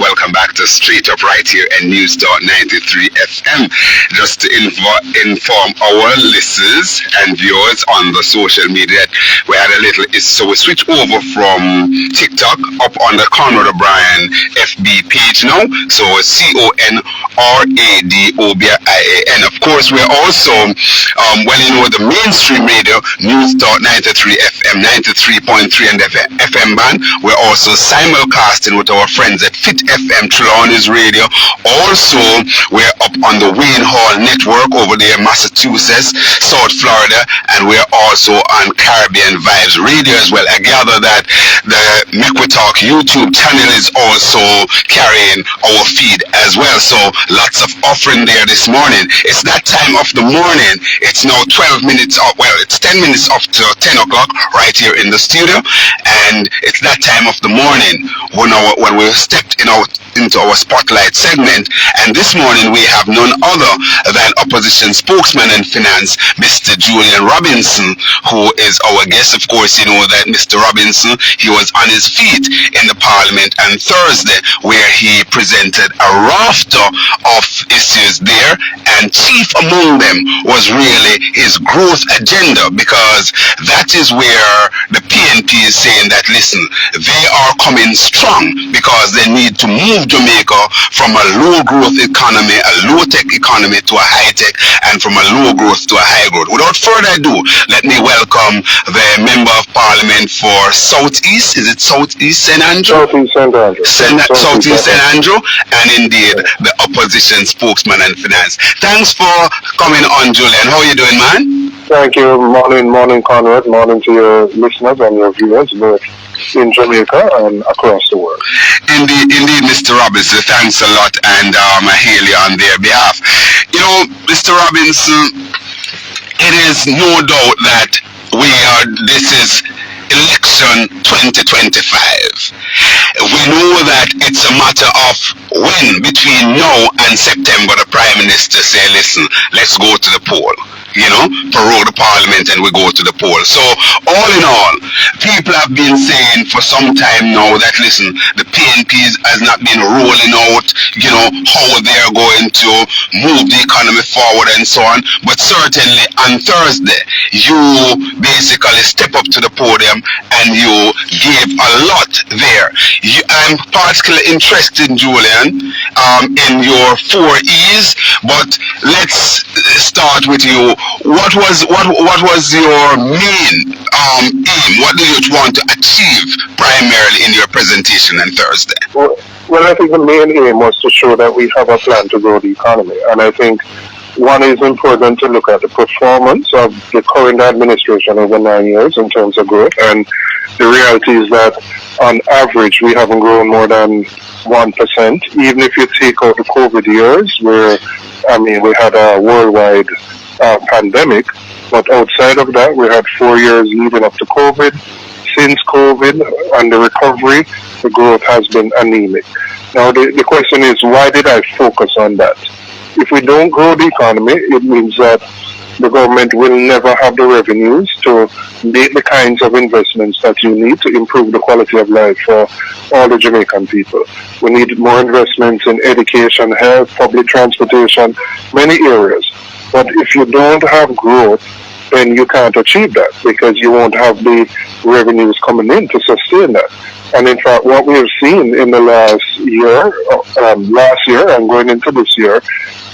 Welcome back to Straight Up right here at News Talk 93 FM. Just to inform our listeners and viewers on the social media, we had a little issue, so we switched over from TikTok up on the Conrad O'Brien FB page now. So CONRADOBIAN. Of course, we're also, the mainstream radio, News Talk 93 FM, 93.3 and FM band. We're also simulcasting with our friends at Fit FM, Trelawney's Radio. Also, we're up on the Wayne Hall Network over there in Massachusetts, South Florida, and we're also on Caribbean Vibes Radio as well. I gather that the Make We Talk YouTube channel is also carrying our feed as well. So lots of offering there this morning. It's that time of the morning. It's now 12 minutes off. Well, it's 10 minutes off to 10 o'clock right here in the studio. And it's that time of the morning when we stepped into our spotlight segment. And this morning we have none other than opposition spokesman and finance, Mr. Julian Robinson, who is our guest. Of course, you know that Mr. Robinson, he was on his feet in the Parliament on Thursday, where he presented a rafter of issues there, and chief among them was really his growth agenda, because that is where the PNP is saying that, listen, they are coming strong because they need to move Jamaica from a low growth economy, a low tech economy, to a high tech, and from a low growth to a high growth. Without further ado, let me welcome the Member of Parliament for Southeast. Is it Southeast St. Andrew? Southeast St. Andrew. Southeast St. Andrew, and indeed the opposition spokesman and finance. Thanks for coming on, Julian. How are you doing, man? Thank you. Morning, Conrad. Morning to your listeners and your viewers, both in Jamaica and across the world. Indeed, Mr. Robinson. Thanks a lot, and I hail you on their behalf. You know, Mr. Robinson, it is no doubt that this is election 2025. We know that it's a matter of when between now and September the Prime Minister say, listen, let's go to the poll. Prorogue the Parliament and we go to the poll. So all in all, people have been saying for some time now that, listen, the PNP has not been rolling out, how they are going to move the economy forward and so on. But certainly on Thursday, you basically step up to the podium and you gave a lot there. I'm particularly interested, Julian, in your 4 E's, but let's start with you. What was your main aim? What do you want to achieve primarily in your presentation on Thursday? Well, I think the main aim was to show that we have a plan to grow the economy. And I think one is important to look at the performance of the current administration over 9 years in terms of growth. And the reality is that on average, we haven't grown more than 1%. Even if you take out the COVID years, where, we had a worldwide pandemic, but outside of that, we had 4 years leading up to COVID. Since COVID and the recovery, the growth has been anemic. Now, the question is, why did I focus on that? If we don't grow the economy, it means that the government will never have the revenues to make the kinds of investments that you need to improve the quality of life for all the Jamaican people. We need more investments in education, health, public transportation, many areas. But if you don't have growth, then you can't achieve that because you won't have the revenues coming in to sustain that. And in fact, what we have seen in the last year and going into this year,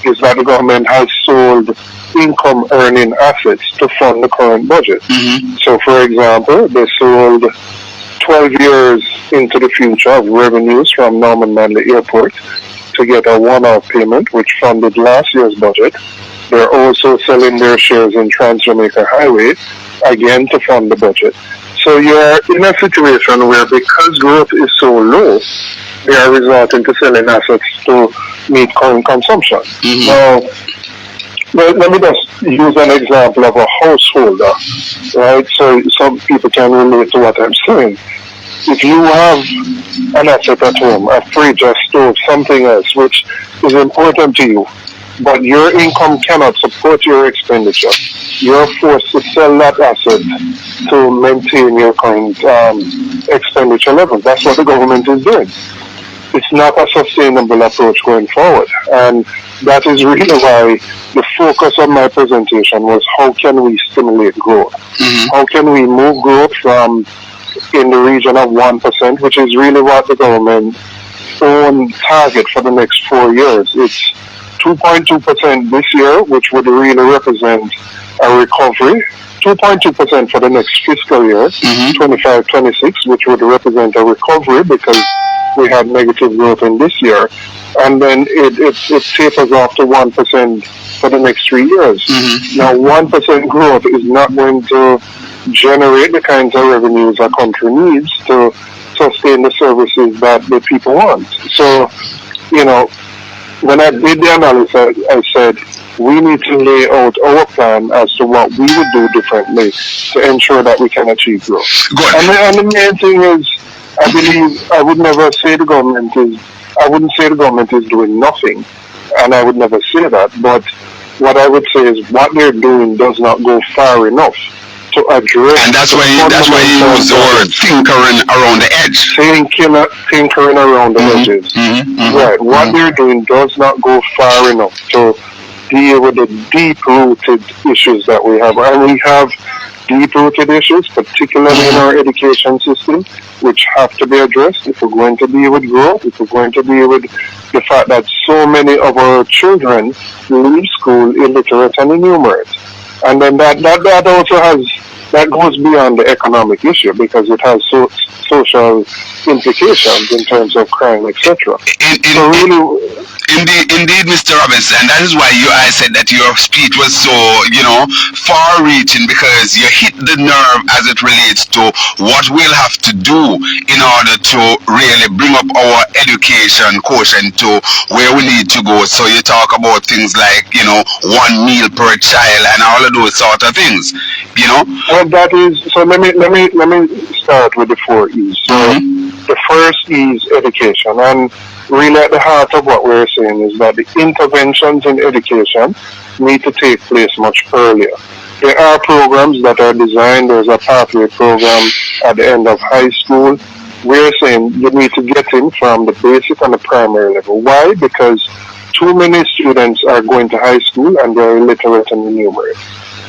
is that the government has sold income-earning assets to fund the current budget. Mm-hmm. So, for example, they sold 12 years into the future of revenues from Norman Manley Airport to get a one-off payment, which funded last year's budget. They're also selling their shares in Trans-Jamaica Highway, again to fund the budget. So you're in a situation where, because growth is so low, they are resorting to selling assets to meet current consumption. Mm-hmm. Now, let me just use an example of a householder, right? So some people can relate to what I'm saying. If you have an asset at home, a fridge, a stove, something else, which is important to you, but your income cannot support your expenditure, you're forced to sell that asset to maintain your current expenditure level. That's what the government is doing. It's not a sustainable approach going forward. And that is really why the focus of my presentation was how can we stimulate growth? Mm-hmm. How can we move growth from in the region of 1%, which is really what the government own target for the next 4 years. It's 2.2% this year, which would really represent a recovery. 2.2% for the next fiscal year, 25-26, which would represent a recovery because we had negative growth in this year. And then it tapers off to 1% for the next 3 years. Mm-hmm. Now, 1% growth is not going to generate the kinds of revenues a country needs to sustain the services that the people want. So, you know, when I did the analysis, I said, we need to lay out our plan as to what we would do differently to ensure that we can achieve growth. And the main thing is, I believe I would never say the government is, I wouldn't say the government is doing nothing, and I would never say that, but what I would say is what they're doing does not go far enough to address. And that's why you use the word tinkering around the edge. Tinkering around the edges. Right. What they're doing does not go far enough to deal with the deep-rooted issues that we have. And we have deep-rooted issues, particularly in our education system, which have to be addressed if we're going to deal with growth, if we're going to deal with the fact that so many of our children leave school illiterate and illiterate. And then that also has, that goes beyond the economic issue because it has social implications in terms of crime, etc. So really, Indeed, Mr. Robinson, that is why I said that your speech was so, far-reaching, because you hit the nerve as it relates to what we'll have to do in order to really bring up our education quotient to where we need to go. So you talk about things like, 1 meal per child and all of those sort of things, Well, that is, so let me start with the 4 E's. So the first E is education, and really at the heart of what we're saying is that the interventions in education need to take place much earlier. There are programs that are designed. There's a pathway program at the end of high school. We're saying you need to get in from the basic and the primary level. Why? Because too many students are going to high school and they're illiterate and illiterate.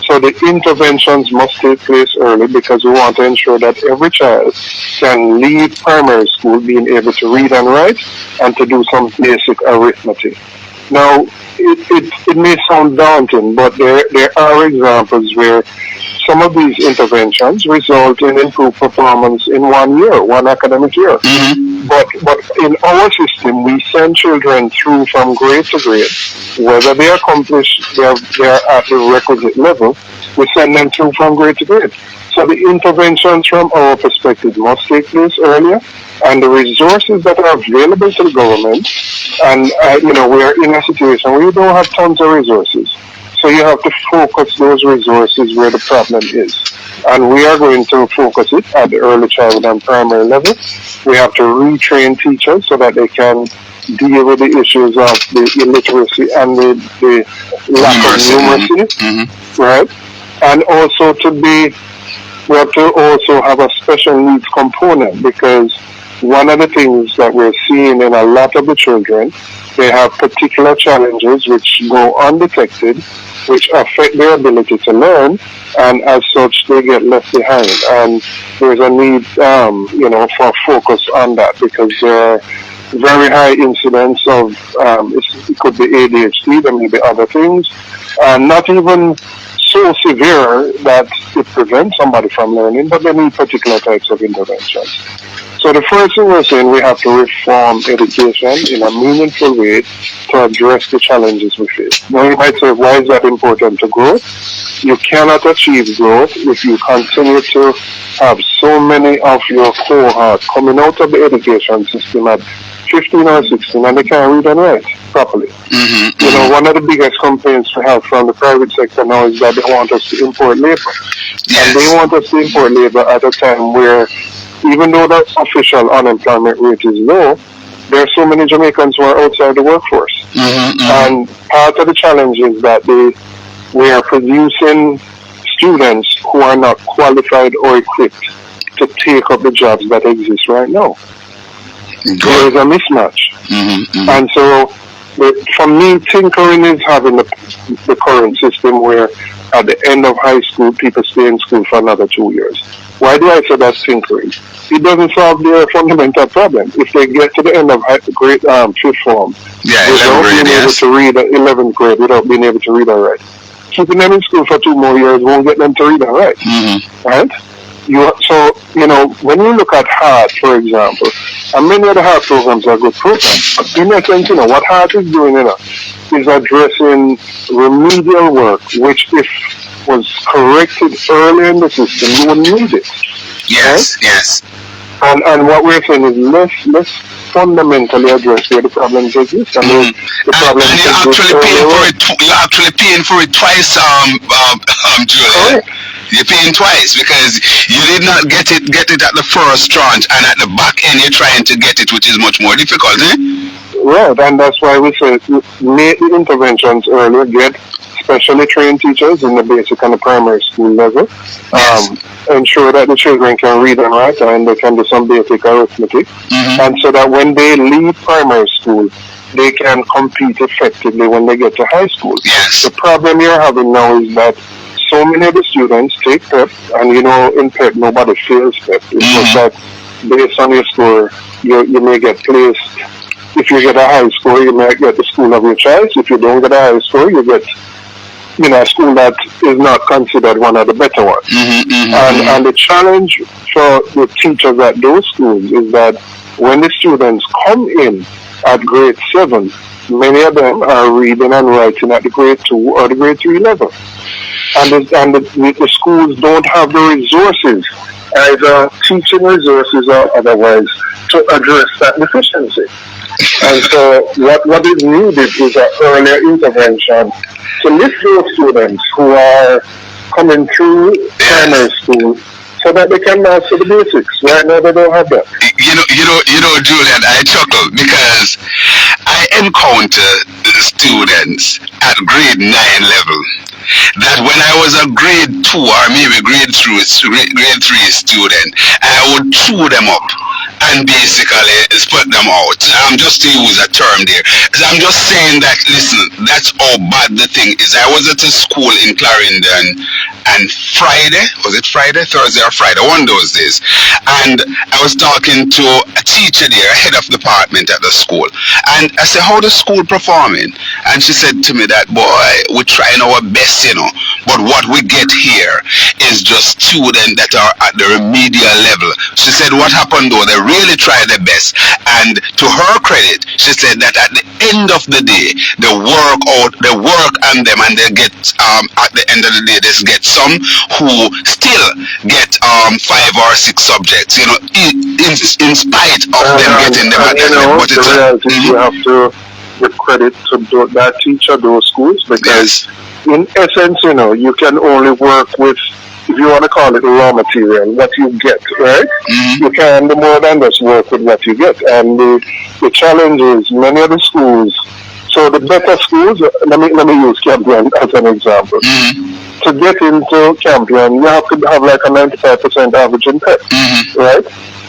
So the interventions must take place early because we want to ensure that every child can leave primary school being able to read and write and to do some basic arithmetic. Now, it may sound daunting, but there are examples where some of these interventions result in improved performance in 1 year, 1 academic year. But in our system, we send children through from grade to grade. Whether they accomplish, they are at the requisite level, we send them through from grade to grade. So the interventions from our perspective must take place earlier, and the resources that are available to the government, and we are in a situation where we don't have tons of resources. So you have to focus those resources where the problem is. And we are going to focus it at the early childhood and primary level. We have to retrain teachers so that they can deal with the issues of the illiteracy and the lack of numeracy, right? And also we have to also have a special needs component, because one of the things that we're seeing in a lot of the children, they have particular challenges which go undetected, which affect their ability to learn, and as such they get left behind. And there's a need, for focus on that, because there are very high incidence of, it could be ADHD, there may be other things, not even so severe that it prevents somebody from learning, but they need particular types of interventions. So the first thing we're saying, we have to reform education in a meaningful way to address the challenges we face. Now you might say, why is that important to growth? You cannot achieve growth if you continue to have so many of your cohort coming out of the education system at 15 or 16 and they can't read and write properly. You know, one of the biggest complaints we have from the private sector now is that they want us to import labor. Yes. And they want us to import labor at a time where, even though the official unemployment rate is low, there are so many Jamaicans who are outside the workforce. And part of the challenge is that we are producing students who are not qualified or equipped to take up the jobs that exist right now. There is a mismatch. And so, for me, tinkering is having the current system where at the end of high school, people stay in school for another 2 years. Why do I say that's tinkering? It doesn't solve their fundamental problem. If they get to the end of grade fifth form, without being able to read 11th grade, without being able to read and write, keeping them in school for 2 more years won't get them to read and write. Right? So, you know, when you look at HEART, for example, and many of the HEART programs are good programs, but in essence, you know, what HEART is doing, you know, is addressing remedial work, which if was corrected early in the system, you wouldn't need it. Yes, right? yes. And what we're saying is let's fundamentally address where the problems exist. And the problems and you're actually paying for it twice, Julian. You're paying twice because you did not get it at the first tranche, and at the back end you're trying to get it, which is much more difficult, Right, and that's why we say make the interventions earlier, get specially trained teachers in the basic and the primary school level, ensure that the children can read and write and they can do some basic arithmetic, and so that when they leave primary school, they can compete effectively when they get to high school. Yes. The problem you're having now is that so many of the students take PEP, and you know, in PEP, nobody fails PEP. It's just that based on your score, you may get placed. If you get a high score, you may get the school of your choice. If you don't get a high score, you get, you know, a school that is not considered one of the better ones. And the challenge for the teachers at those schools is that when the students come in at grade 7, many of them are reading and writing at the grade 2 or the grade 3 level. And the schools don't have the resources, either teaching resources or otherwise, to address that deficiency. And so what is needed is an earlier intervention to lift those students who are coming through primary school so that they can master the basics. Right now they don't have that. You know, Julian, I chuckle because I encounter students at grade 9 level that when I was a grade 2 or maybe grade 3 student, I would chew them up and basically split them out. I'm just to use a term there. I'm just saying that, listen, that's how bad the thing is. I was at a school in Clarendon, and Thursday or Friday, one of those days, and I was talking to a teacher there, a head of department at the school, and I said, how the school performing? And she said to me that, boy, we're trying our best, you know, but what we get here is just students that are at the remedial level. She said, what happened though? They really try their best, and to her credit, she said that at the end of the day, they work on them, and they get at the end of the day, they get some who still get 5 or 6 subjects, you know, in spite of them getting them at the end. But it's you have to give credit to that teacher, those schools, because in essence, you know, you can only work with, if you want to call it raw material, what you get, right? You can do more than just work with what you get. And the challenge is many of the schools, so the better schools, let me use Campion as an example. To get into Campion, you have to have like a 95% average in PEP, right?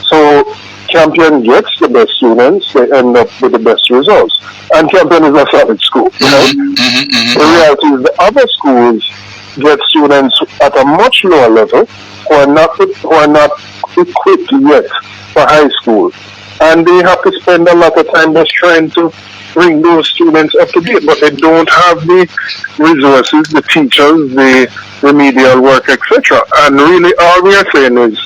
So Campion gets the best students, they end up with the best results. And Campion is a solid school, right? The reality is the other schools get students at a much lower level who are not equipped yet for high school, and they have to spend a lot of time just trying to bring those students up to date, but they don't have the resources, the teachers, the remedial work, etc. And really all we are saying is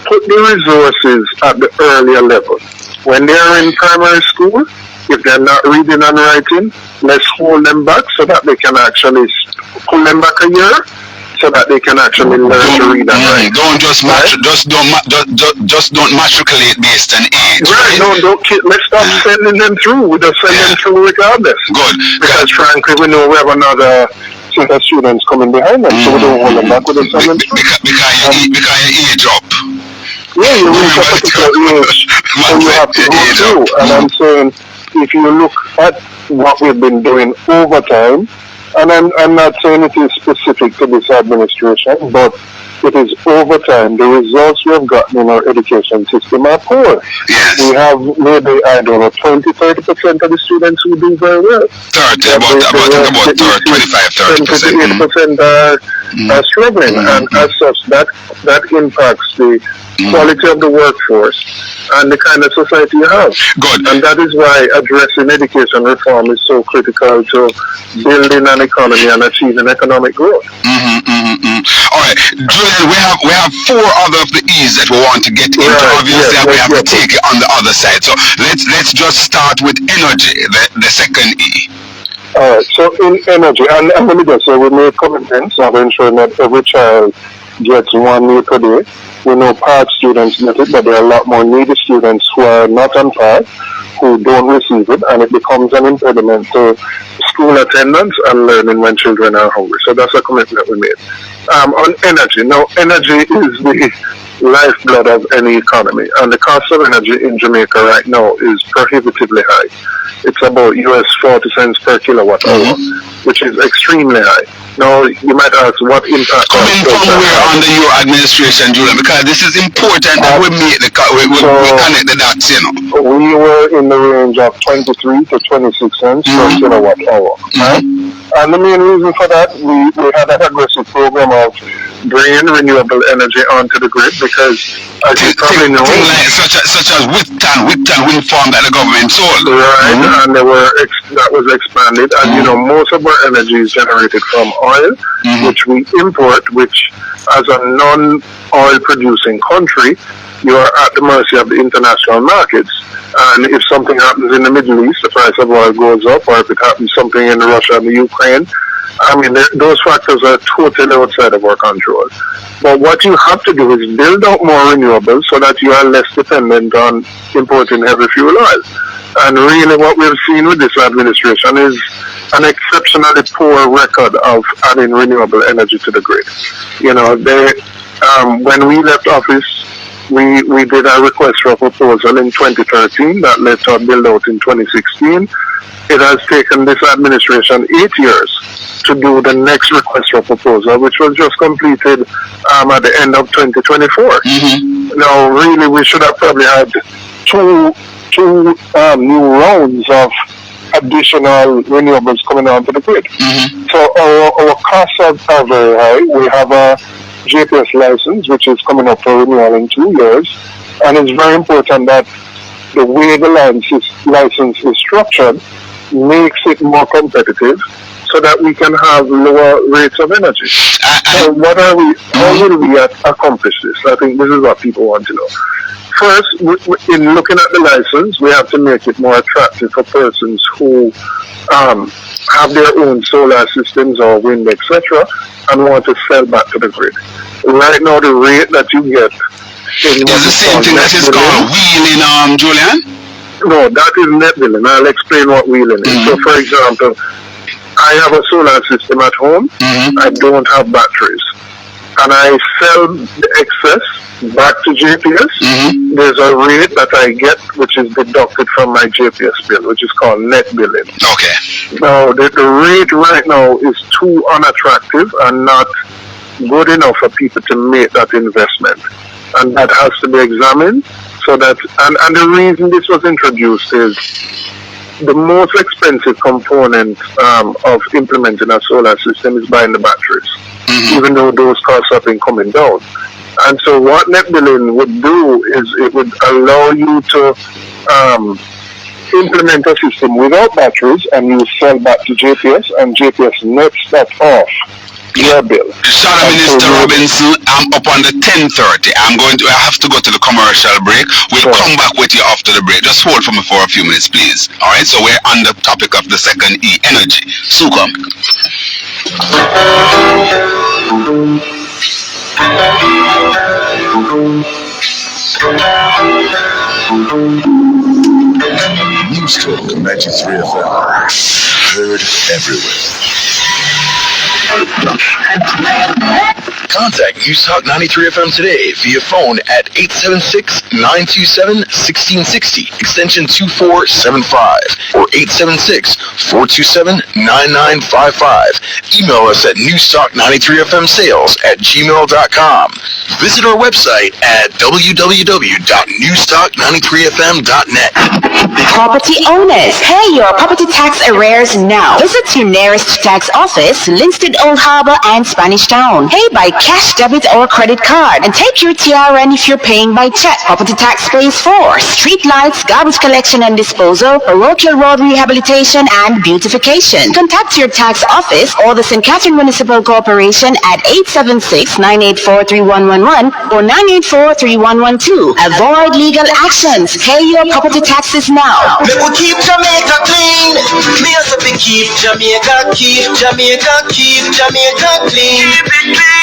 put the resources at the earlier level. When they are in primary school, if they're not reading and writing, let's hold them back so that they can actually pull them back a year so that they can actually learn to read and write. Don't just just don't matriculate based on age. Right? No, let's stop sending them through. We just send them through regardless. Good. Because frankly, we know we have another set of students coming behind them, so we don't hold them back. We just send them through. Because you age up. Yeah, you reach a particular age, so you have to go through. And I'm saying, if you look at what we've been doing over time, and I'm not saying it is specific to this administration, but it is over time. The results we have gotten in our education system are poor. Yes. We have maybe, I don't know, 20-30% of the students who do very well. 25-30%. 28% are struggling, and as such, that impacts the quality of the workforce and the kind of society you have. Good. And that is why addressing education reform is so critical to building an economy and achieving economic growth. All right, Julian, we have four other of the E's that we want to get into. Obviously, we have to take it on the other side. So let's just start with energy, the second E. All right. So in energy, and let me just say, we made commitments of ensuring that every child gets 1 meal per day. We know part students get it, but there are a lot more needy students who are not on par, who don't receive it, and it becomes an impediment to school attendance and learning when children are hungry. So that's a commitment we made. On energy, now energy is the lifeblood of any economy, and the cost of energy in Jamaica right now is prohibitively high. It's about US 40 cents per kilowatt hour, which is extremely high. Now, you might ask what impact... Coming from where under your administration, Julian, because this is important that we make we connect the dots, you know. We were in the range of 23 to 26 cents per kilowatt hour. Right? And the main reason for that, we had an aggressive program of bringing renewable energy onto the grid because, as you probably know... Such as Wigton wind farm that the government sold. Right, and that was expanded. And, you know, most of our energy is generated from oil, which we import, which as a non-oil producing country, you are at the mercy of the international markets. And if something happens in the Middle East, the price of oil goes up, or if it happens something in Russia and the Ukraine, I mean, those factors are totally outside of our control. But what you have to do is build out more renewables so that you are less dependent on importing heavy fuel oil. And really what we've seen with this administration is an exceptionally poor record of adding renewable energy to the grid. You know, when we left office, we did a request for a proposal in 2013 that led to a build out in 2016. It has taken this administration 8 years to do the next request for proposal, which was just completed at the end of 2024. Now, really, we should have probably had two new rounds of additional renewables coming onto the grid. So our costs are very high. We have a JPS license, which is coming up for renewal in 2 years, and it's very important that the way the license is structured makes it more competitive so that we can have lower rates of energy. So how will we accomplish this? I think this is what people want to know. First, in looking at the license, we have to make it more attractive for persons who have their own solar systems or wind, etc., and want to sell back to the grid. Right now, the rate that you get is the same thing that is called wheeling, Julian? No, that is net billing. I'll explain what wheeling is. So, for example, I have a solar system at home. I don't have batteries. And I sell the excess back to JPS. There's a rate that I get, which is deducted from my JPS bill, which is called net billing. Okay. Now, the rate right now is too unattractive and not good enough for people to make that investment. And that has to be examined. So that, and the reason this was introduced is the most expensive component of implementing a solar system is buying the batteries, even though those costs have been coming down. And so what net billing would do is it would allow you to implement a system without batteries, and you sell back to JPS, and JPS nets that off your bill. Sorry, Minister Robinson, I'm up on the 10:30. I have to go to the commercial break. We'll come back with you after the break. Just hold for me for a few minutes, please. All right, so we're on the topic of the second E, energy. Sukum. News Talk 93 FM. Heard everywhere. Contact News Talk 93 FM today via phone at 876-927-1660, extension 2475, or 876-427-9955. Email us at newstalk93fmsales@gmail.com. Visit our website at www.newstalk93fm.net. Property owners, pay your property tax arrears now. Visit your nearest tax office, Linstead Old Harbor and Spanish Town. Pay by cash, debit, or credit card, and take your TRN if you're paying by check. Property tax pays for street lights, garbage collection and disposal, parochial road rehabilitation and beautification. Contact your tax office or the St. Catherine Municipal Corporation at 876-984-3111 or 984-3112. Avoid legal actions. Pay your property taxes now. Me will keep Jamaica clean. Me also be keep Jamaica, keep Jamaica, keep Jamaica clean.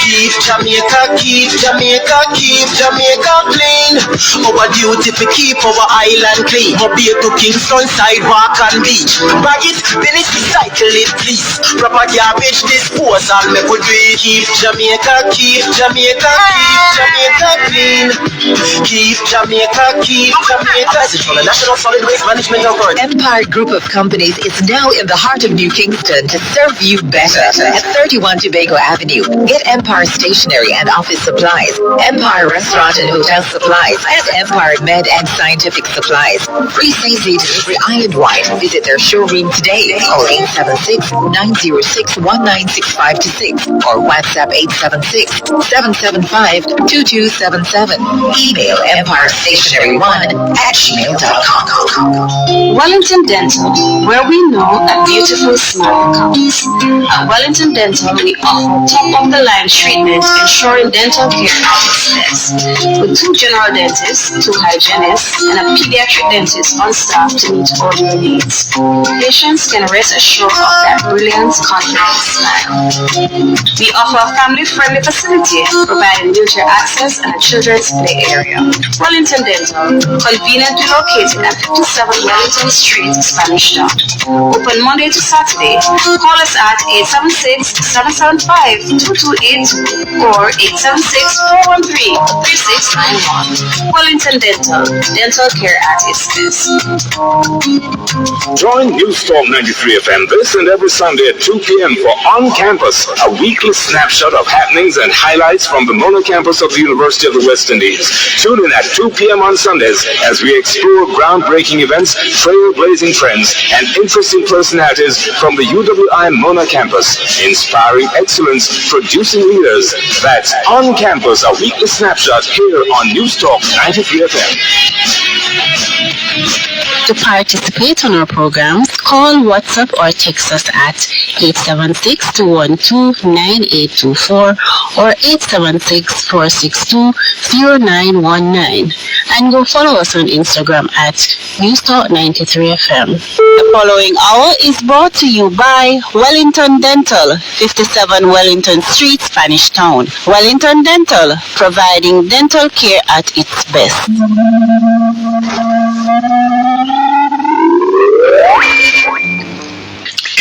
Keep Jamaica, keep Jamaica, keep Jamaica clean. Our duty to keep our island clean. Mobile to Kingston, sidewalk and beach. Bag it, finish, recycle it, please. Proper garbage disposal, me could do it. Keep Jamaica, keep Jamaica, keep Jamaica clean. Keep Jamaica, keep Jamaica. A message from the National Solid Waste Management Authority. Empire Group of Companies is now in the heart of New Kingston to serve you better. At 31 Tobago Avenue, get Empire Stationery and Office Supplies, Empire Restaurant and Hotel Supplies, and Empire Med and Scientific Supplies. Free CZ delivery island-wide. Visit their showroom today. Call 876-906-1965-6 or WhatsApp 876-775-2277. Email empirestationery1@gmail.com. Wellington Dental, where we know a beautiful smile comes. At Wellington Dental, we offer top-of-the-line treatment, ensuring dental care at its best. With 2 general dentists, 2 hygienists, and a pediatric dentist on staff to meet all your needs. Patients can rest assured of that brilliant, confident smile. We offer a family-friendly facility, providing wheelchair access and a children's play area. Wellington Dental, conveniently located at 57 Wellington Street, Spanish Town. Open Monday to Saturday. Call us at 876-775-2282 or 876-413-3691. Wellington Dental, dental care at its best. Join News Talk 93 FM this and every Sunday at 2 p.m. for On Campus, a weekly snapshot of happenings and highlights from the Mona campus of the University of the West Indies. Tune in at 2 p.m. on Sundays as we explore groundbreaking events, trailblazing trends, and interesting personalities from the UWI Mona campus. Inspiring excellence, producing leaders. That's On Campus, a weekly snapshot here on News Talk 93 FM. To participate on our programs, call, WhatsApp, or text us at 876-212-9824 or 876-462-0919. And go follow us on Instagram at NewsTalk93FM. The following hour is brought to you by Wellington Dental, 57 Wellington Street, Spanish Town. Wellington Dental, providing dental care at its best.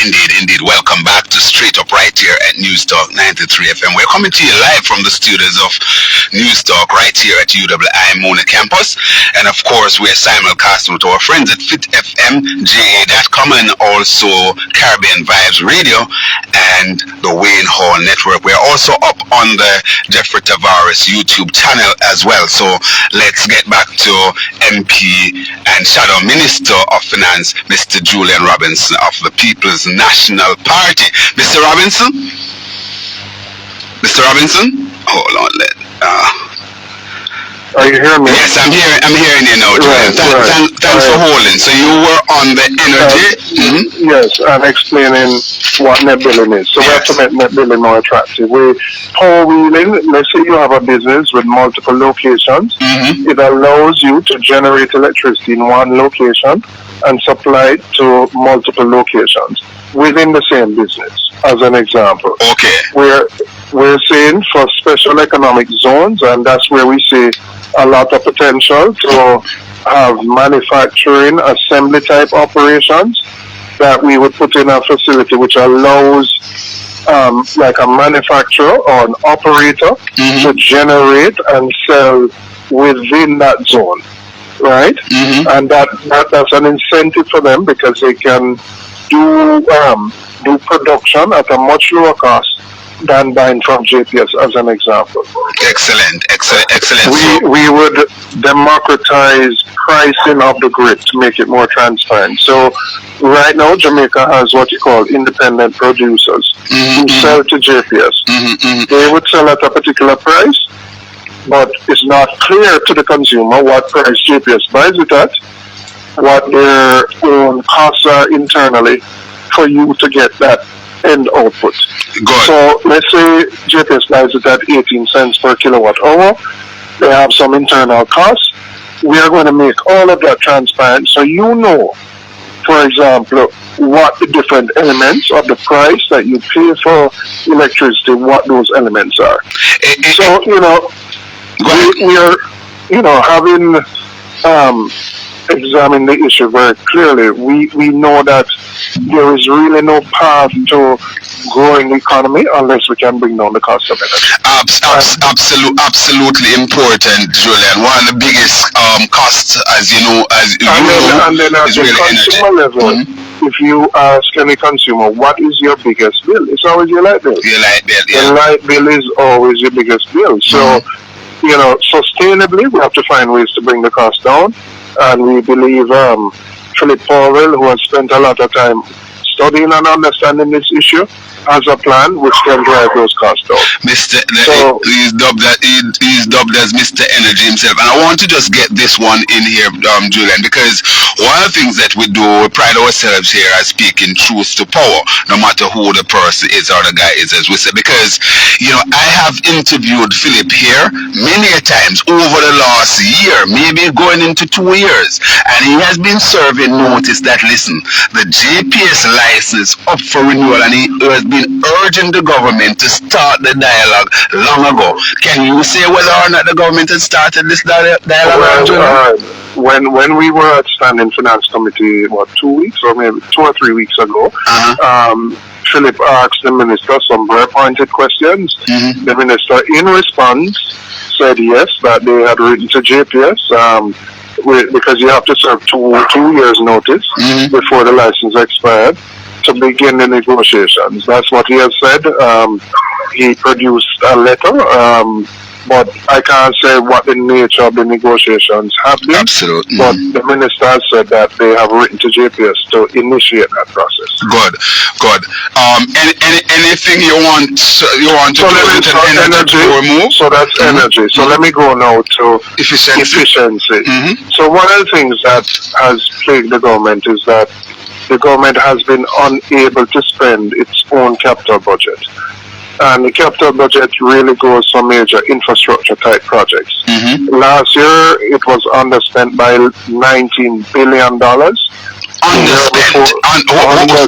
Indeed. Welcome back to Straight Up right here at News Talk 93 FM. We're coming to you live from the studios of News Talk right here at UWI Mona campus. And of course, we're simulcasting with our friends at FitFMJA.com and also Caribbean Vibes Radio and the Wayne Hall Network. We're also up on the Jeffrey Tavares YouTube channel as well. So let's get back to MP and Shadow Minister of Finance, Mr. Julian Robinson of the People's National Party. Mr. Robinson? Mr. Robinson? Hold on, Are you hearing me? Yes, I'm hearing you now, Julian. Thanks for holding. So you were on the energy? Yes, I'm explaining what net billing is. So we have to make net billing more attractive. We power wheeling, let's say you have a business with multiple locations. It allows you to generate electricity in one location and supply it to multiple locations within the same business, as an example. Okay. We're saying for special economic zones, and that's where we see a lot of potential to have manufacturing, assembly type operations, that we would put in a facility which allows like a manufacturer or an operator to generate and sell within that zone, right? And that's an incentive for them because they can do production at a much lower cost than buying from JPS, as an example. Excellent. We would democratize pricing of the grid to make it more transparent. So right now, Jamaica has what you call independent producers who sell to JPS. They would sell at a particular price, but it's not clear to the consumer what price JPS buys it at, what their own costs are internally for you to get that end output. Good. So let's say JPS buys it at 18 cents per kilowatt hour. They have some internal costs. We are going to make all of that transparent so you know, for example, what the different elements of the price that you pay for electricity, what those elements are. So, we are, having examined the issue very clearly. We know that there is really no path to growing the economy unless we can bring down the cost of energy. Absolutely important, Julian. One of the biggest costs, as you know, and then at is the really consumer energy. level, if you ask any consumer, what is your biggest bill? It's always your light bill. Your light bill, The light bill is always your biggest bill. So, sustainably, we have to find ways to bring the cost down. And we believe Philip Powell, who has spent a lot of time studying and understanding this issue, has a plan which can drive those costs down. He's dubbed as Mr. Energy himself. And I want to just get this one in here, Julian, because one of the things that we do, we pride ourselves here as speaking truth to power, no matter who the person is or the guy is, as we say. Because, I have interviewed Philip here many a times over the last year, maybe going into 2 years. And he has been serving notice that, listen, the GPS license up for renewal, and he has been urging the government to start the dialogue long ago. Can you say whether or not the government has started this dialogue? When we were at Standing Finance Committee, 2 weeks or maybe 2 or 3 weeks ago, Philip asked the minister some very pointed questions. The minister, in response, said yes, that they had written to JPS because you have to serve two years notice before the license expired to begin the negotiations. That's what he has said. He produced a letter, but I can't say what the nature of the negotiations have been. Absolutely. But the minister has said that they have written to JPS to initiate that process. Good. Anything you want to do with energy before we move? So that's energy. So let me go now to efficiency. So one of the things that has plagued the government is that the government has been unable to spend its own capital budget. And the capital budget really goes for major infrastructure type projects. Last year, it was underspent by $19 billion. Underspent.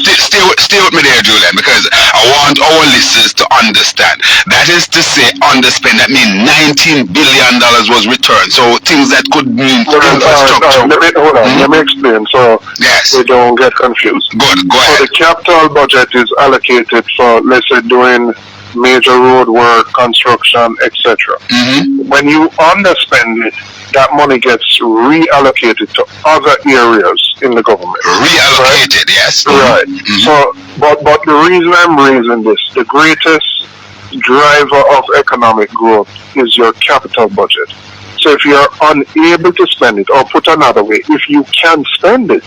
Stay with me there, Julian, because I want our listeners to understand. That is to say, underspent. That means $19 billion was returned. So things that could mean infrastructure. Let me explain so we don't get confused. Good. Go ahead. So the capital budget is allocated for, let's say, doing major road work, construction, etc. When you underspend it, that money gets reallocated to other areas in the government. Reallocated, yes. Right. So, but the reason I'm raising this, the greatest driver of economic growth is your capital budget. So if you're unable to spend it, or put another way, if you can spend it,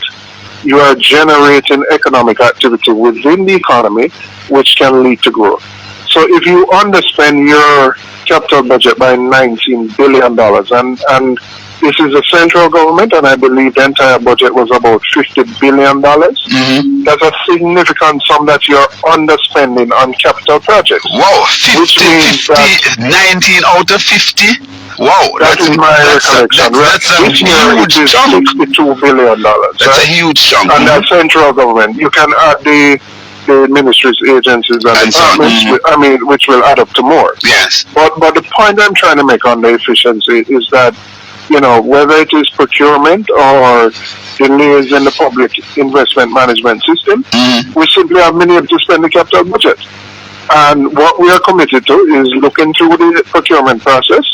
you are generating economic activity within the economy, which can lead to growth. So if you underspend your capital budget by $19 billion, and this is the central government, and I believe the entire budget was about $50 billion, that's a significant sum that you're underspending on capital projects. Wow, 19 out of 50? Wow, that is my recollection. That's a huge chunk. $62 billion. That's a huge chunk. And that's central government. You can add the ministries, agencies, and departments, which will add up to more. Yes. But the point I'm trying to make on the efficiency is that whether it is procurement or delays in the public investment management system, we simply have been able to spend the capital budget. And what we are committed to is looking through the procurement process,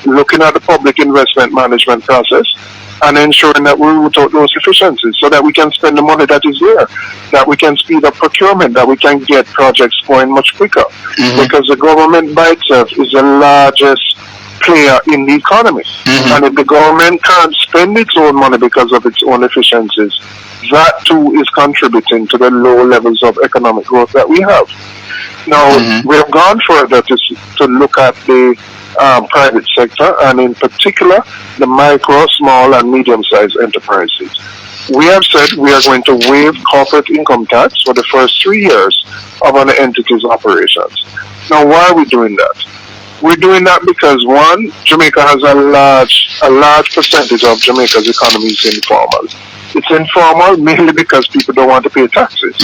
looking at the public investment management process, and ensuring that we root out those efficiencies so that we can spend the money that is there, that we can speed up procurement, that we can get projects going much quicker. Because the government by itself is the largest player in the economy. And if the government can't spend its own money because of its own efficiencies, that too is contributing to the low levels of economic growth that we have. Now, we have gone further to look at the private sector, and in particular, the micro, small, and medium-sized enterprises. We have said we are going to waive corporate income tax for the first 3 years of an entity's operations. Now, why are we doing that? We're doing that because, one, Jamaica has a large percentage of Jamaica's economy is informal. It's informal mainly because people don't want to pay taxes.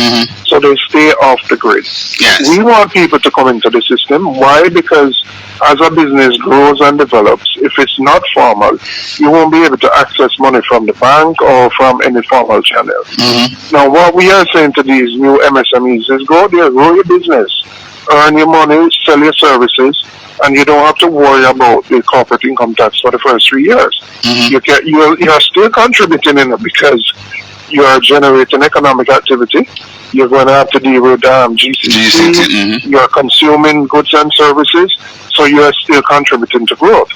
So they stay off the grid. Yes. We want people to come into the system. Why? Because as a business grows and develops, if it's not formal, you won't be able to access money from the bank or from any formal channel. Now, what we are saying to these new MSMEs is go there, grow your business, earn your money, sell your services, and you don't have to worry about the corporate income tax for the first 3 years. You're still contributing in it because you are generating economic activity. You're going to have to deal with GCC. You're consuming goods and services, so you are still contributing to growth.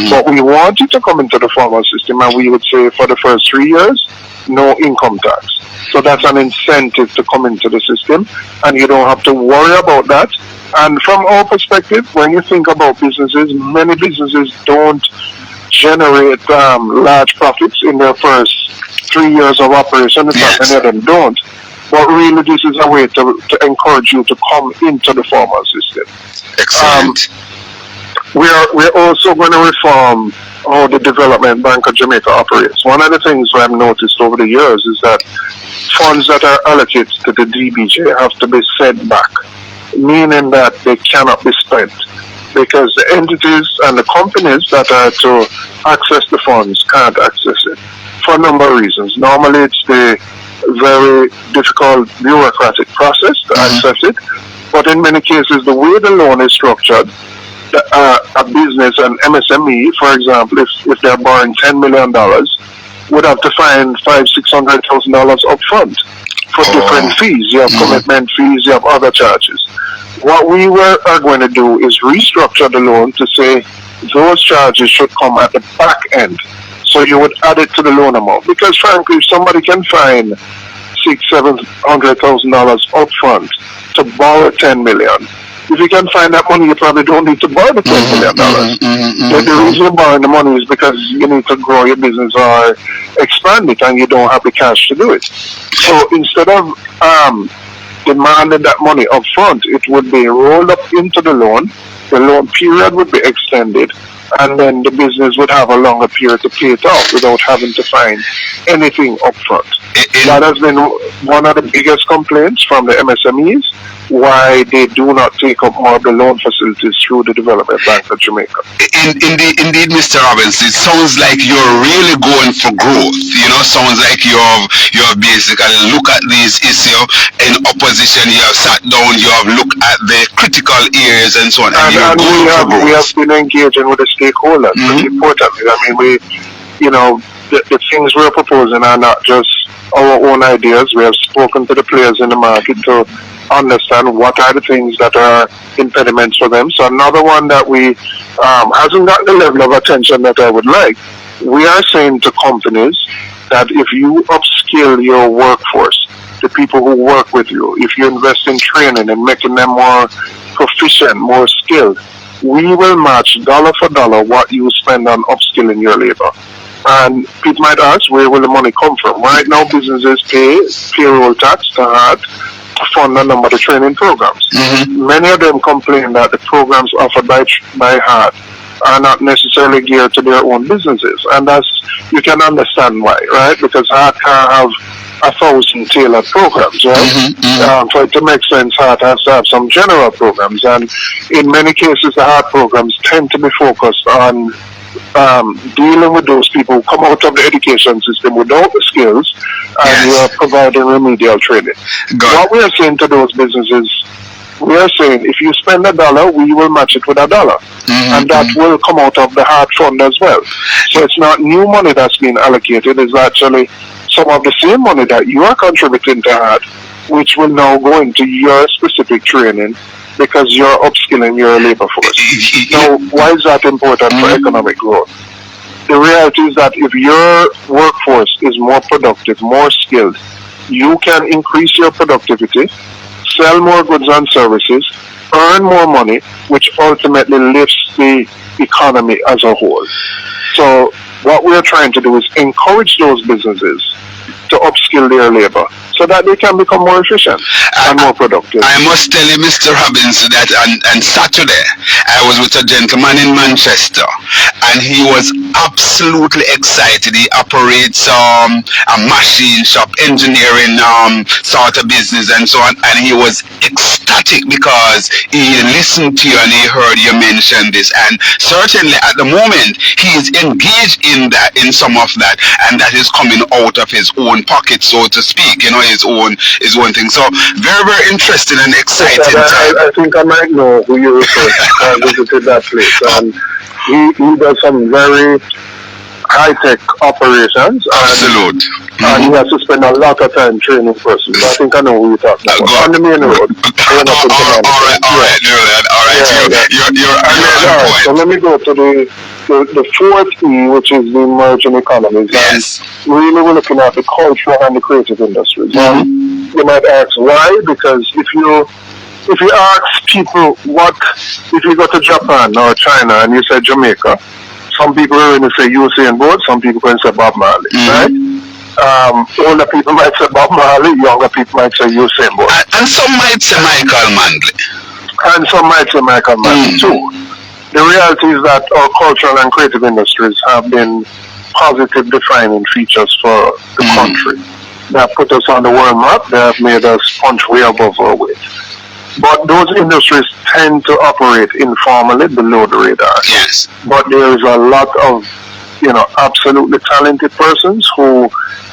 But we want you to come into the formal system, and we would say for the first 3 years, no income tax. So that's an incentive to come into the system, and you don't have to worry about that. And from our perspective, when you think about businesses, many businesses don't generate large profits in their first 3 years of operation. In fact, many of them don't. But really, this is a way to encourage you to come into the formal system. Excellent. We're also going to reform how the Development Bank of Jamaica operates. One of the things we have noticed over the years is that funds that are allocated to the DBJ have to be set back, meaning that they cannot be spent because the entities and the companies that are to access the funds can't access it for a number of reasons. Normally, it's the very difficult bureaucratic process to access it, but in many cases, the way the loan is structured, a business, an MSME, for example, if they're borrowing $10 million, would have to find $500,000-$600,000 up front for different fees. You have commitment fees, you have other charges. What we are going to do is restructure the loan to say those charges should come at the back end. So you would add it to the loan amount. Because frankly, if somebody can find $600,000-$700,000 up front to borrow $10 million, if you can find that money, you probably don't need to borrow the $10 million. The reason you're borrowing the money is because you need to grow your business or expand it, and you don't have the cash to do it. So instead of demanding that money up front, it would be rolled up into the loan period would be extended, and then the business would have a longer period to pay it off without having to find anything up front. That has been one of the biggest complaints from the MSMEs, why they do not take up more of the loan facilities through the Development Bank of Jamaica. Indeed, Mr. Robbins, it sounds like you're really going for growth. Sounds like you're basically look at this issue in opposition. You have sat down, you have looked at the critical areas and so on, and you're going for growth. We have been engaging with the stakeholders. Very importantly, I mean, the things we're proposing are not just our own ideas. We have spoken to the players in the market to understand what are the things that are impediments for them. So another one that we hasn't got the level of attention that I would like, we are saying to companies that if you upskill your workforce, the people who work with you, if you invest in training and making them more proficient, more skilled, we will match dollar for dollar what you spend on upskilling your labor. And people might ask, where will the money come from? Right now, businesses pay payroll tax to HART to fund a number of the training programs. Many of them complain that the programs offered by HART are not necessarily geared to their own businesses. And you can understand why, right? Because HART can't have 1,000 tailored programs, right? For it to make sense, HART has to have some general programs. And in many cases, the HART programs tend to be focused on dealing with those people who come out of the education system without the skills, and you are providing remedial training. What we are saying to those businesses, we are saying if you spend $1, we will match it with $1. And that will come out of the HEART fund as well. So it's not new money that's being allocated, it's actually some of the same money that you are contributing to HEART, which will now go into your specific training because you're upskilling your labor force. Now, why is that important for economic growth? The reality is that if your workforce is more productive, more skilled, you can increase your productivity, sell more goods and services, earn more money, which ultimately lifts the economy as a whole. So what we are trying to do is encourage those businesses to upskill their labor so that they can become more efficient and more productive. I must tell you, Mr. Robbins, that on Saturday, I was with a gentleman in Manchester, and he was absolutely excited. He operates a machine shop, engineering sort of business and so on, and he was ecstatic because he listened to you and he heard you mention this, and certainly at the moment, he is engaged in that, in some of that, and that is coming out of his own pocket, so to speak, his own thing. So very, very interesting and exciting. I think I might know who you refer to. I visited that place, and he does some very high-tech operations. Absolute. And he has to spend a lot of time training persons. So I think I know who you're talking about. On the main road. All right. You're so let me go to the fourth E, which is the emerging economies. Yes. Really, we're looking at the cultural and the creative industries. You might ask why, because if you ask people if you go to Japan or China and you say Jamaica, some people are going to say Usain Bolt, some people are going to say Bob Marley, right? Older people might say Bob Marley, younger people might say Usain Bolt. And some might say Michael Manley. And some might say Michael Manley too. The reality is that our cultural and creative industries have been positive defining features for the country. They have put us on the world map. They have made us punch way above our weight. But those industries tend to operate informally below the radar. Yes. But there is a lot of, absolutely talented persons who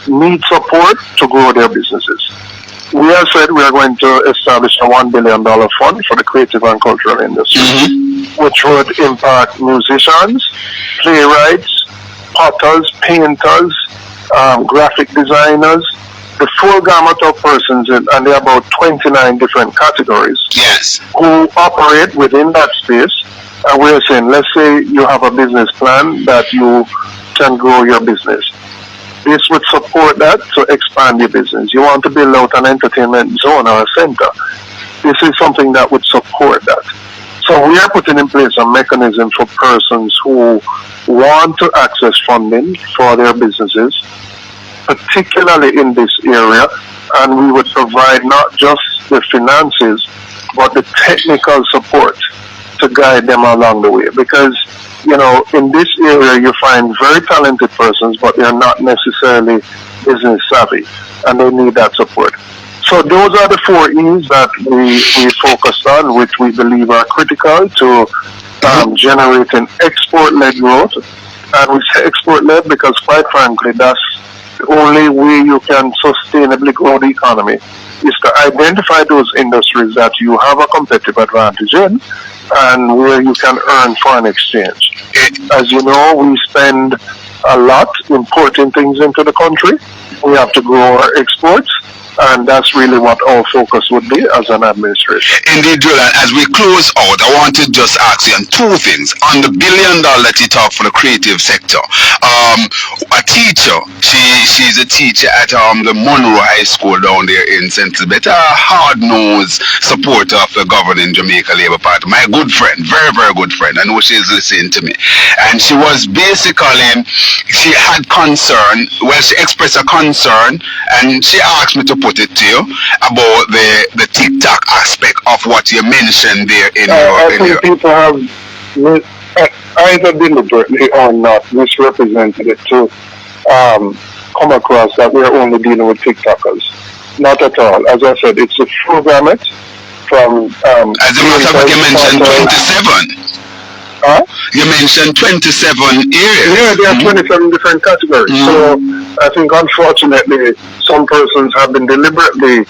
need support to grow their businesses. We have said we are going to establish a $1 billion fund for the creative and cultural industry, which would impact musicians, playwrights, potters, painters, graphic designers, the full gamut of persons, and there are about 29 different categories who operate within that space. And we're saying, let's say you have a business plan that you can grow your business. This would support that to expand your business. You want to build out an entertainment zone or a center. This is something that would support that. So we are putting in place a mechanism for persons who want to access funding for their businesses, particularly in this area, and we would provide not just the finances, but the technical support to guide them along the way. Because, in this area you find very talented persons, but they're not necessarily business savvy, and they need that support. So those are the 4 E's that we focused on, which we believe are critical to generating export-led growth. And we say export-led because, quite frankly, that's the only way you can sustainably grow the economy, is to identify those industries that you have a competitive advantage in and where you can earn foreign exchange. As you know, we spend a lot importing things into the country. We have to grow our exports, and that's really what our focus would be as an administration. Indeed, Julian, as we close out, I want to just ask you on 2 things. On the $1 billion that you talk for the creative sector, a teacher, she's a teacher at the Monroe High School down there in St. Elizabeth, a hard-nosed supporter of the governing Jamaica Labour Party. My good friend, very, very good friend. I know she's listening to me. And she was basically, she had concern, she expressed a concern, and she asked me to put it to you about the TikTok aspect of what you mentioned there in I think people have either deliberately or not misrepresented it to come across that we're only dealing with TikTokers. Not at all. As I said, it's a full gamut from as a matter of fact, you mentioned 27. You mentioned 27 areas. Yeah, there are 27 different categories. So I think, unfortunately, some persons have been deliberately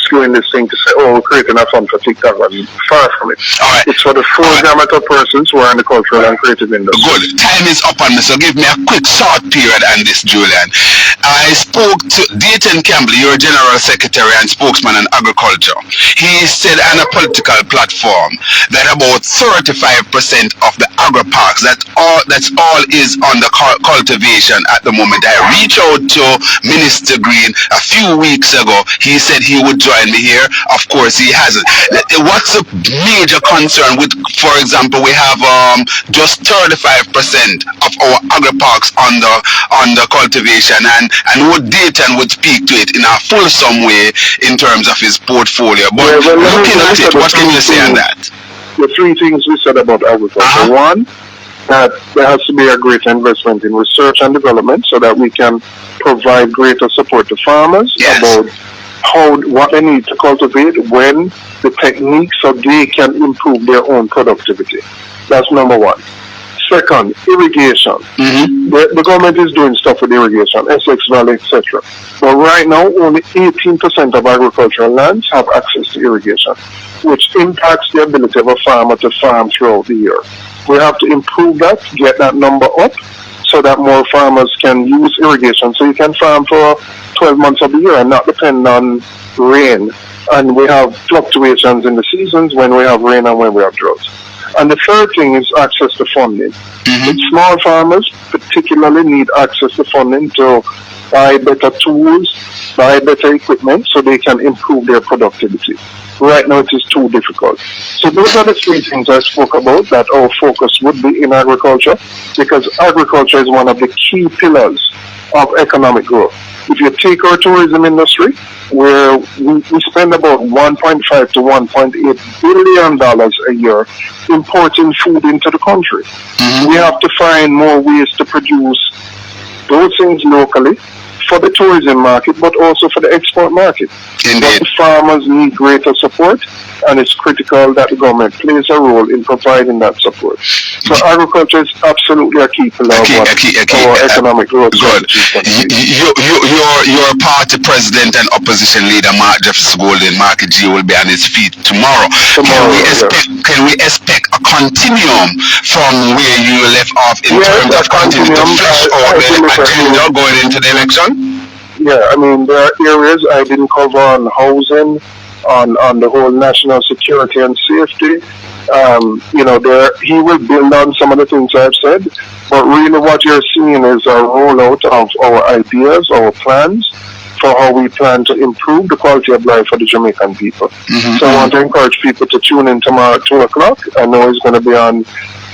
skewing this thing to say, oh, we're creating a fund for TikTok. And far from it. All right. It's for the full gamut of persons who are in the cultural and creative industry. Good. Time is up on me, so give me a quick short period on this, Julian. I spoke to Dayton Campbell, your General Secretary and spokesman on agriculture. He said on a political platform that about 35% of the agri-parks, that's all is under cultivation at the moment. I reached out to Minister Green a few weeks ago. He said he would join me here. Of course, he hasn't. What's the major concern with, for example, we have just 35% of our agri-parks under cultivation, and would Dayton would speak to it in a fulsome way in terms of his portfolio. But looking at it, what can you say on that? The three things we said about agriculture. One, that there has to be a greater investment in research and development so that we can provide greater support to farmers about what they need to cultivate, when, the techniques, so they can improve their own productivity. That's number one. Second, irrigation. The government is doing stuff with irrigation, Essex Valley, etc. But right now, only 18% of agricultural lands have access to irrigation, which impacts the ability of a farmer to farm throughout the year. We have to improve that, get that number up, so that more farmers can use irrigation. So you can farm for 12 months of the year and not depend on rain. And we have fluctuations in the seasons when we have rain and when we have droughts. And the third thing is access to funding. Small farmers particularly need access to funding to buy better tools, buy better equipment so they can improve their productivity. Right now it is too difficult. So those are the three things I spoke about that our focus would be in agriculture, because agriculture is one of the key pillars of economic growth. If you take our tourism industry, where we spend about $1.5 to $1.8 billion a year importing food into the country. We have to find more ways to produce those things locally for the tourism market, but also for the export market. But the farmers need greater support, and it's critical that the government plays a role in providing that support. So agriculture is absolutely a key pillar of our economic growth. Good. Your party president and opposition leader, Mark Jefferson Golden, Marky G, will be on his feet tomorrow. Can we expect a continuum from where you left off in terms of continuing to flesh out the agenda going into the election? Yeah, I mean, there are areas I didn't cover on housing, on the whole national security and safety. He will build on some of the things I've said, but really what you're seeing is a rollout of our ideas, our plans for how we plan to improve the quality of life for the Jamaican people. So I want to encourage people to tune in tomorrow at 2 o'clock. I know it's going to be on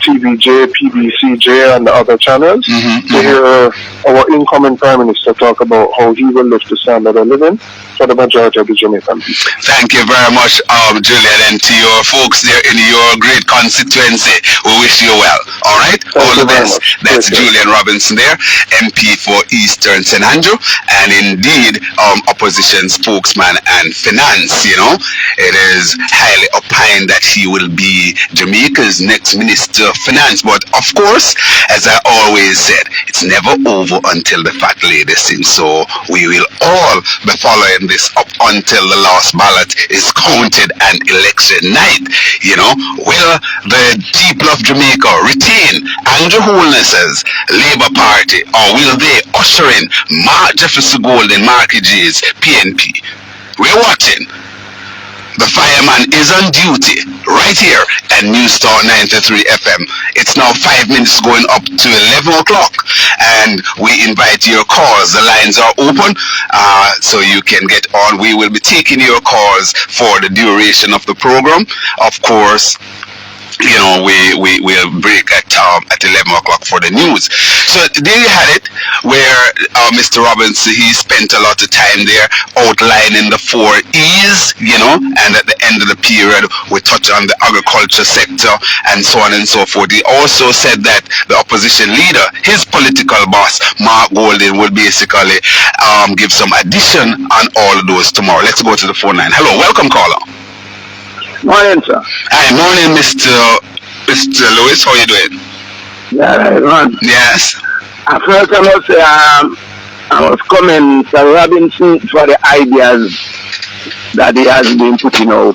TVJ, PBCJ, and the other channels to hear our incoming Prime Minister talk about how he will lift the standard of living for the majority of the Jamaican people. Thank you very much, Julian, and to your folks there in your great constituency. We wish you well. All right? All the best. That's Julian Robinson there, MP for Eastern St. Andrew, and indeed opposition spokesman and finance. It is highly opined that he will be Jamaica's next Minister of Finance. But of course, as I always said, it's never over until the fat lady sings. So we will all be following this up until the last ballot is counted and election night. Will the people of Jamaica retain Andrew Holness's Labour Party, or will they usher in Mark Jefferson Golden, Marky G's PNP? We're watching. The fireman is on duty right here at Newstalk 93 FM. It's now 5 minutes going up to 11 o'clock, and we invite your calls. The lines are open, so you can get on. We will be taking your calls for the duration of the program. Of course, we'll break at 11 o'clock for the news. So there you had it, where Mr. Robinson, he spent a lot of time there outlining the 4 E's, and at the end of the period, we touched on the agriculture sector and so on and so forth. He also said that the opposition leader, his political boss, Mark Golden, will basically give some addition on all of those tomorrow. Let's go to the phone line. Hello, welcome caller. Morning, sir. Hi, morning, Mr. Mr. Lewis, how you doing? Yeah, right, man. Yes. At first, I must say, I was commenting Mr. Robinson for the ideas that he has been putting out.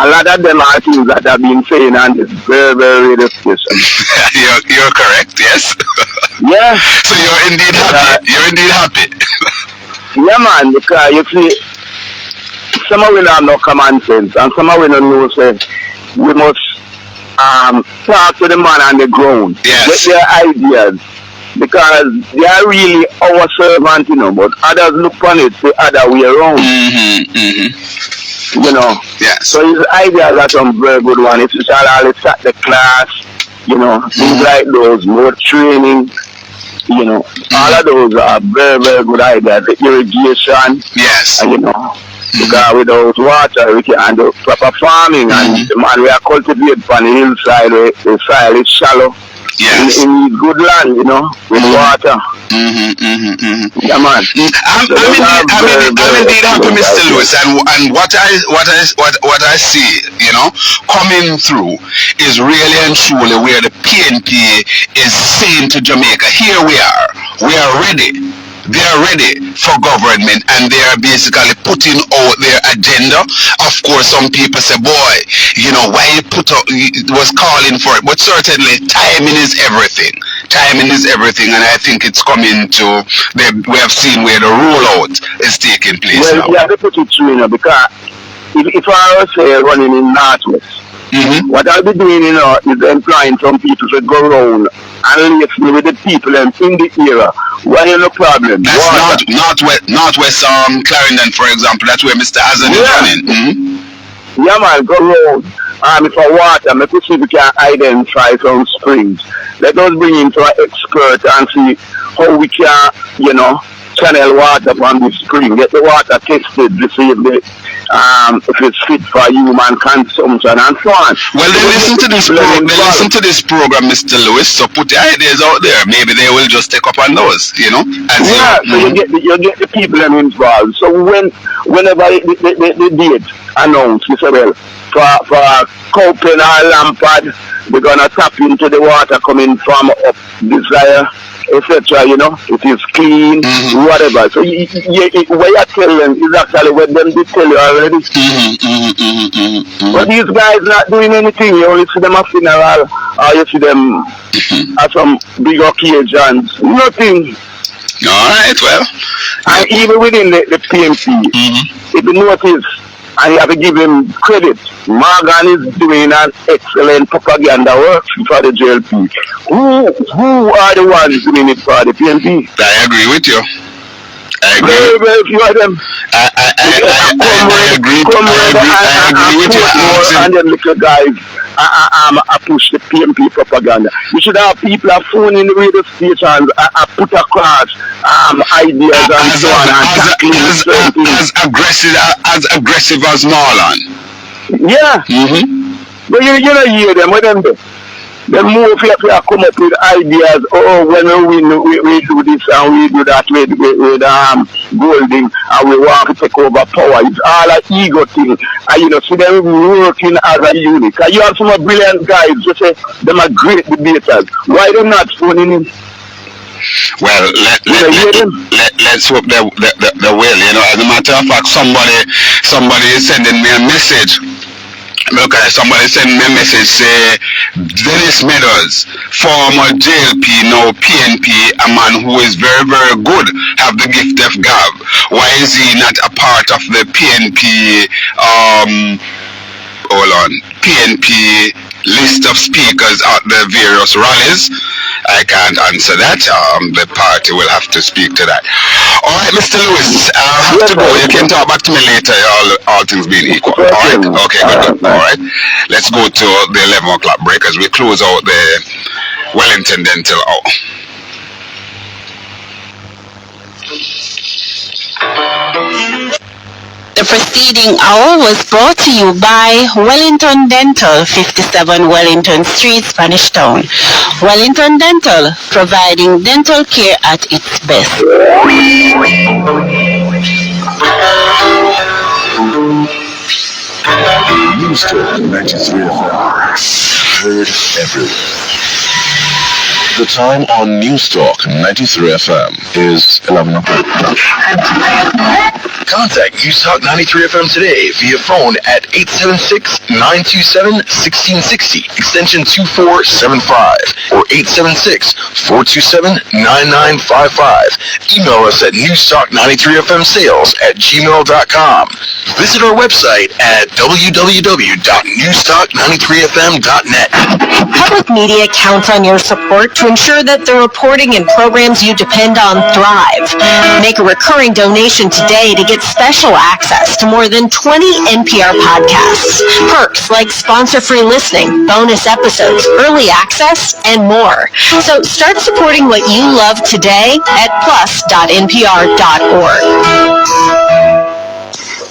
A lot of them are things that I've been saying on this very, very radio station. You're correct, yes? Yeah. So you're indeed happy. You're indeed happy. Yeah, man, because you see, some of we don't have no common sense, and some of we don't know, say, we must talk to the man on the ground. Yes. Get their ideas. Because they are really our servant, you know, but others look on it the other way around. You know. Yes. So his ideas are some very good one. If you shall always start the class, you know, things like those, more training, you know, all of those are very, very good ideas. The irrigation. Yes. And, you know, because without water we can't do proper farming, and the man we are cultivating on the hillside, the soil is shallow. Yes. In good land, you know, with water. Yeah, man. I'm indeed happy, Mr. Lewis, and what I see, you know, coming through is really and truly where the PNP is saying to Jamaica, here we are ready. They are ready for government, and they are basically putting out their agenda. Of course, some people say, boy, you know, why you was calling for it, but certainly timing is everything. Timing is everything, and I think it's coming to, we have seen where the rollout is taking place now. Well, yeah, they put it through, you know, because if I was running in Northwest, what I'll be doing, you know, is employing some people to go around and listen with the people in the area. Why you no problem? That's Northwest Clarendon, for example. That's where Mr. Hazard is running. Yeah, man, go around. For water, make we see if we can identify some springs. Let us bring in to an expert and see how we can, you know, channel water from the spring. Get the water tested to see if it's fit for human consumption and so on. Well, they listen to this program, Mr. Lewis. So put the ideas out there. Maybe they will just take up on those, you know. So you get the people involved. So whenever the date announced, you say, well, for Cowpen or Lampard, we're gonna tap into the water coming from up Desire, etc. You know, it is clean, whatever. So what you tell them is actually what them did tell you already. But these guys not doing anything. You only see them at funeral, or you see them at some big occasions. Nothing. All right, well. And even within the PMP, if you notice, and you have to give him credit, Morgan is doing an excellent propaganda work for the JLP. Who are the ones doing it for the PNP? I agree with you. I agree. Very few of them. I agree with you. And then little guys I push the PNP propaganda. You should have people are phoning the radio stations put across ideas and so on. As aggressive as Marlon. Yeah. But you don't hear them. What them do? They move here to come up with ideas. Oh, when we do this and we do that with Golding, and we want to take over power. It's all an ego thing. And you know, see them working as a unit. And you have some brilliant guys who say them are great debaters. Why they not phoning in? Well, let's hope they will. You know, as a matter of fact, somebody is sending me a message. Okay, somebody sent me a message, say, Dennis Meadows, former JLP, now PNP, a man who is very, very good, have the gift of gab. Why is he not a part of the PNP, PNP list of speakers at the various rallies? I can't answer that. The party will have to speak to that. All right, Mr. Lewis, I'll have to go. You can talk back to me later, all things being equal. All right? Okay, good. All right. Let's go to the 11 o'clock break as we close out the Wellington Dental hour. The preceding hour was brought to you by Wellington Dental, 57 Wellington Street, Spanish Town. Wellington Dental, providing dental care at its best. News Talk 93 FM. heard everywhere. The time on News Talk 93 FM is 11 o'clock. Contact News Talk 93 FM today via phone at 876-927-1660, extension 2475, or 876-427-9955. Email us at newstalk93fmsales@gmail.com. Visit our website at www.newstalk93fm.net. Public media counts on your support to ensure that the reporting and programs you depend on thrive. Make a recurring donation today to get special access to more than 20 NPR podcasts. Perks like sponsor-free listening, bonus episodes, early access, and more. So start supporting what you love today at plus.npr.org.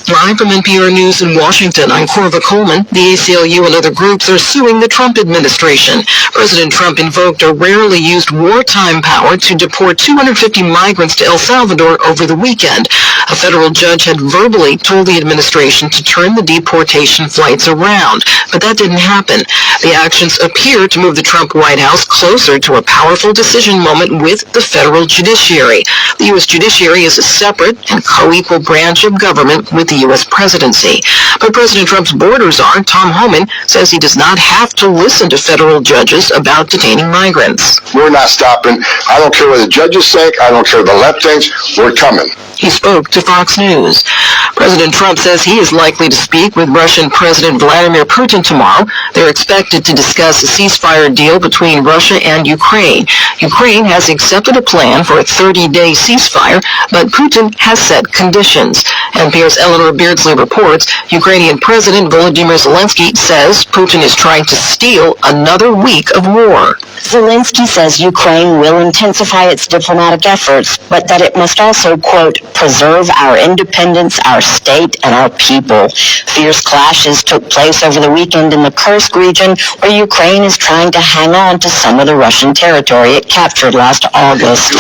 Live from NPR News in Washington, I'm Corva Coleman. The ACLU and other groups are suing the Trump administration. President Trump invoked a rarely used wartime power to deport 250 migrants to El Salvador over the weekend. A federal judge had verbally told the administration to turn the deportation flights around, but that didn't happen. The actions appear to move the Trump White House closer to a powerful decision moment with the federal judiciary. The U.S. judiciary is a separate and co-equal branch of government with the U.S. presidency. But President Trump's border czar, Tom Homan, says he does not have to listen to federal judges about detaining migrants. We're not stopping. I don't care what the judges think. I don't care what the left thinks. We're coming. He spoke to Fox News. President Trump says he is likely to speak with Russian President Vladimir Putin tomorrow. They're expected to discuss a ceasefire deal between Russia and Ukraine. Ukraine has accepted a plan for a 30-day ceasefire, but Putin has set conditions. NPR's Eleanor Beardsley reports Ukrainian President Volodymyr Zelensky says Putin is trying to steal another week of war. Zelensky says Ukraine will intensify its diplomatic efforts, but that it must also, quote, preserve our independence, our state, and our people. Fierce clashes took place over the weekend in the Kursk region, where Ukraine is trying to hang on to some of the Russian territory it captured last August.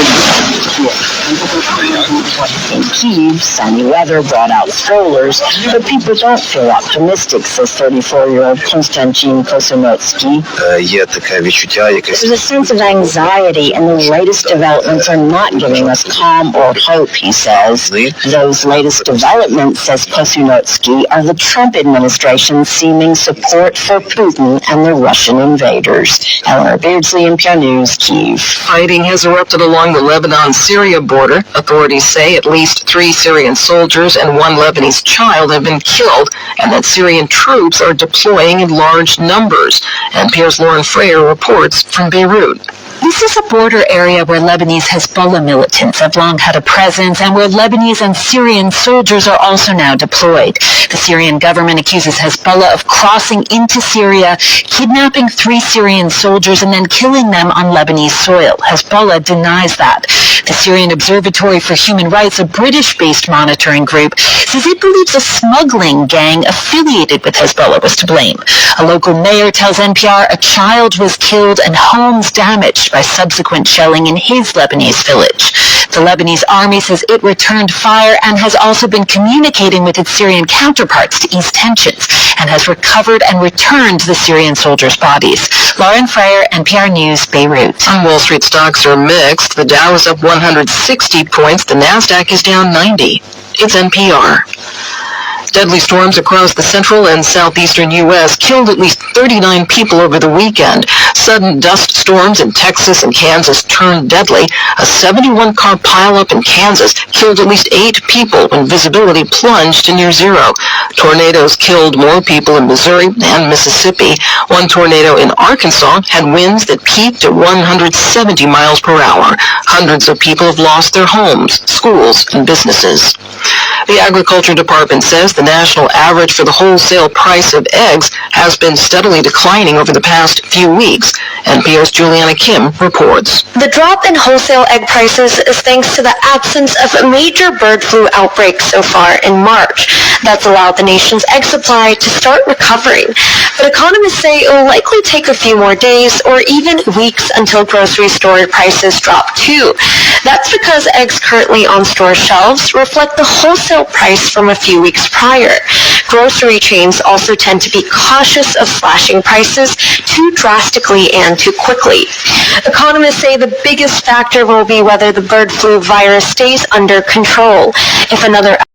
In Kyiv, sunny weather brought out strollers, but people don't feel optimistic, says 34-year-old Konstantin Kosunotsky. There's a sense of anxiety, and the latest developments are not giving us calm or hope, he says. Those latest developments, says Kosunotsky, are the Trump administration's seeming support for Putin and the Russian invaders. Eleanor Beardsley, NPR News, Kyiv. Fighting has erupted along the Lebanon-Syria border. Authorities say at least 3 Syrian soldiers and 1 Lebanese child have been killed, and that Syrian troops are deploying in large numbers. NPR's Lauren Freyer reports from Beirut. This is a border area where Lebanese Hezbollah militants have long had a presence and where Lebanese and Syrian soldiers are also now deployed. The Syrian government accuses Hezbollah of crossing into Syria, kidnapping 3 Syrian soldiers and then killing them on Lebanese soil. Hezbollah denies that. The Syrian Observatory for Human Rights, a British-based monitoring group, says it believes a smuggling gang affiliated with Hezbollah was to blame. A local mayor tells NPR a child was killed and homes damaged by subsequent shelling in his Lebanese village. The Lebanese army says it returned fire and has also been communicating with its Syrian counterparts to ease tensions and has recovered and returned the Syrian soldiers' bodies. Lauren Freyer, NPR News, Beirut. On Wall Street, stocks are mixed. The Dow is up 160 points. The Nasdaq is down 90. It's NPR. Deadly storms across the central and southeastern U.S. killed at least 39 people over the weekend. Sudden dust storms in Texas and Kansas turned deadly. A 71-car pileup in Kansas killed at least 8 people when visibility plunged to near zero. Tornadoes killed more people in Missouri and Mississippi. One tornado in Arkansas had winds that peaked at 170 miles per hour. Hundreds of people have lost their homes, schools, and businesses. The Agriculture Department says the national average for the wholesale price of eggs has been steadily declining over the past few weeks. NPR's Juliana Kim reports. The drop in wholesale egg prices is thanks to the absence of a major bird flu outbreak so far in March. That's allowed the nation's egg supply to start recovering. But economists say it will likely take a few more days or even weeks until grocery store prices drop too. That's because eggs currently on store shelves reflect the wholesale price from a few weeks prior. Grocery chains also tend to be cautious of slashing prices too drastically and too quickly. Economists say the biggest factor will be whether the bird flu virus stays under control. If another